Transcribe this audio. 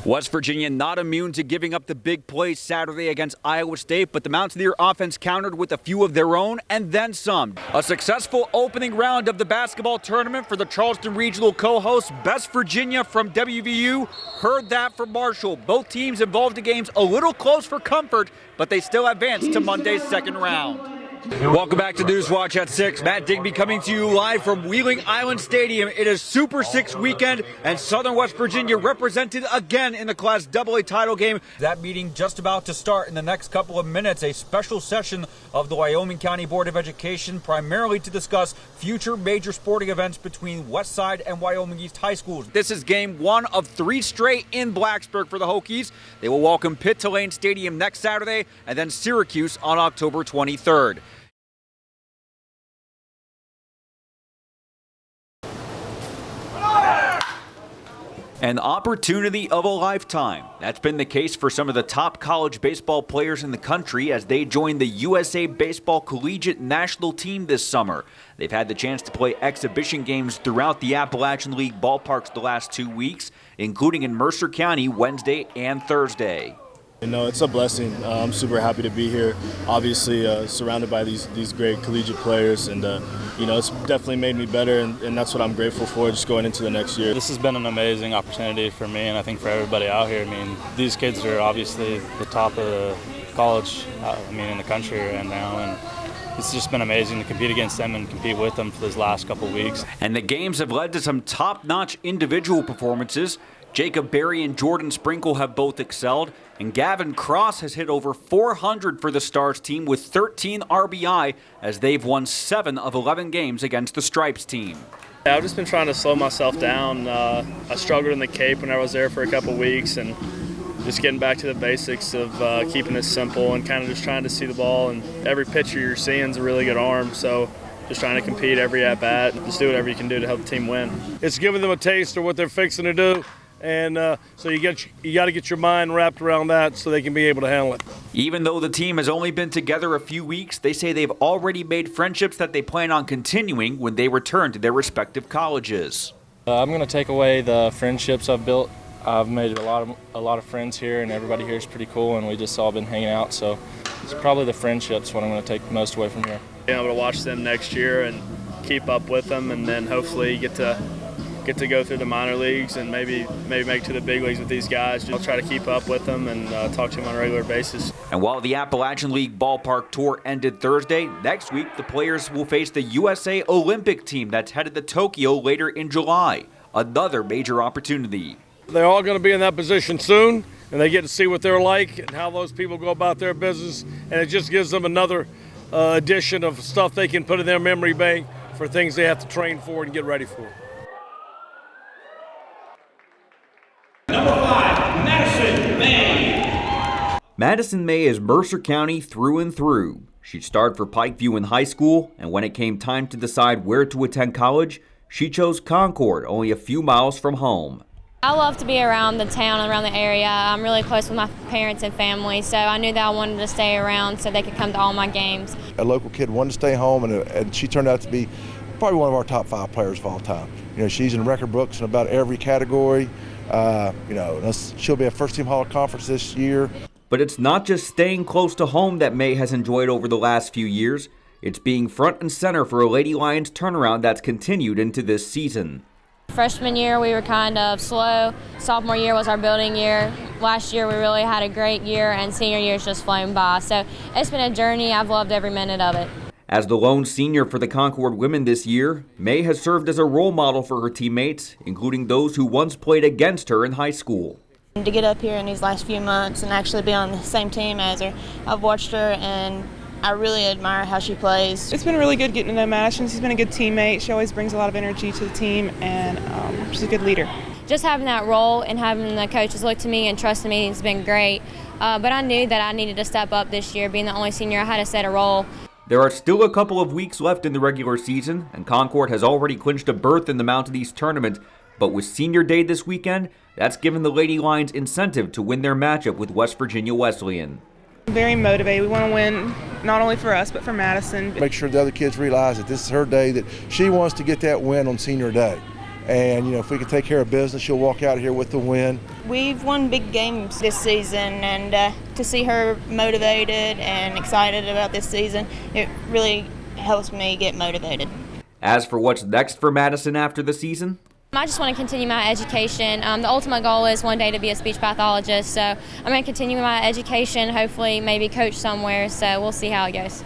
West Virginia not immune to giving up the big plays Saturday against Iowa State, but the Mountaineer offense countered with a few of their own and then some. A successful opening round of the basketball tournament for the Charleston Regional co-host. Best Virginia from WVU heard that from Marshall. Both teams involved in games a little close for comfort, but they still advanced to Monday's second round. Welcome back to Newswatch at 6. Matt Digby coming to you live from Wheeling Island Stadium. It is Super 6 weekend, and Southern West Virginia represented again in the Class AA title game. That meeting just about to start in the next couple of minutes. A special session of the Wyoming County Board of Education, primarily to discuss future major sporting events between Westside and Wyoming East High Schools. This is game 1 of 3 straight in Blacksburg for the Hokies. They will welcome Pitt to Lane Stadium next Saturday, and then Syracuse on October 23rd. An opportunity of a lifetime. That's been the case for some of the top college baseball players in the country as they join the USA Baseball Collegiate National Team this summer. They've had the chance to play exhibition games throughout the Appalachian League ballparks the last 2 weeks, including in Mercer County Wednesday and Thursday. You know, it's a blessing. I'm super happy to be here. Obviously, surrounded by these great collegiate players, and you know, it's definitely made me better, and that's what I'm grateful for, just going into the next year. This has been an amazing opportunity for me, and I think for everybody out here. I mean, these kids are obviously the top of the college, in the country right now, and it's just been amazing to compete against them and compete with them for these last couple of weeks. And the games have led to some top-notch individual performances. Jacob Berry and Jordan Sprinkle have both excelled, and Gavin Cross has hit over 400 for the Stars team with 13 RBI as they've won 7 of 11 games against the Stripes team. I've just been trying to slow myself down. I struggled in the Cape when I was there for a couple weeks, and just getting back to the basics of keeping it simple and kind of just trying to see the ball. And every pitcher you're seeing is a really good arm, so just trying to compete every at-bat, just do whatever you can do to help the team win. It's giving them a taste of what they're fixing to do. And so you got to get your mind wrapped around that so they can be able to handle it. Even though the team has only been together a few weeks, they say they've already made friendships that they plan on continuing when they return to their respective colleges. I'm going to take away the friendships I've built. I've made a lot of friends here, and everybody here is pretty cool, and we just all been hanging out. So it's probably the friendships what I'm going to take most away from here. Being able to watch them next year and keep up with them, and then hopefully get to go through the minor leagues and maybe make it to the big leagues with these guys. I'll try to keep up with them and talk to them on a regular basis. And while the Appalachian League ballpark tour ended Thursday, next week the players will face the USA Olympic team that's headed to Tokyo later in July. Another major opportunity. They're all going to be in that position soon, and they get to see what they're like and how those people go about their business, and it just gives them another addition of stuff they can put in their memory bank for things they have to train for and get ready for. Number 5, Madison May. Madison May is Mercer County through and through. She starred for Pikeview in high school, and when it came time to decide where to attend college, she chose Concord, only a few miles from home. I love to be around the town and around the area. I'm really close with my parents and family, so I knew that I wanted to stay around so they could come to all my games. A local kid wanted to stay home, and she turned out to be probably one of our top 5 players of all time. You know, she's in record books in about every category. She'll be a first-team Hall of Conference this year. But it's not just staying close to home that May has enjoyed over the last few years. It's being front and center for a Lady Lions turnaround that's continued into this season. Freshman year we were kind of slow. Sophomore year was our building year. Last year we really had a great year, and senior year's just flown by. So it's been a journey. I've loved every minute of it. As the lone senior for the Concord women this year, May has served as a role model for her teammates, including those who once played against her in high school. To get up here in these last few months and actually be on the same team as her, I've watched her and I really admire how she plays. It's been really good getting to know Madison. She's been a good teammate. She always brings a lot of energy to the team, and she's a good leader. Just having that role and having the coaches look to me and trust me has been great. But I knew that I needed to step up this year. Being the only senior, I had to set a role. There are still a couple of weeks left in the regular season, and Concord has already clinched a berth in the Mountain East tournament. But with Senior Day this weekend, that's given the Lady Lions incentive to win their matchup with West Virginia Wesleyan. Very motivated. We want to win not only for us but for Madison. Make sure the other kids realize that this is her day, that she wants to get that win on Senior Day. And, if we can take care of business, she'll walk out here with the win. We've won big games this season, and to see her motivated and excited about this season, it really helps me get motivated. As for what's next for Madison after the season, I just want to continue my education. The ultimate goal is one day to be a speech pathologist, so I'm going to continue my education, hopefully maybe coach somewhere, so we'll see how it goes.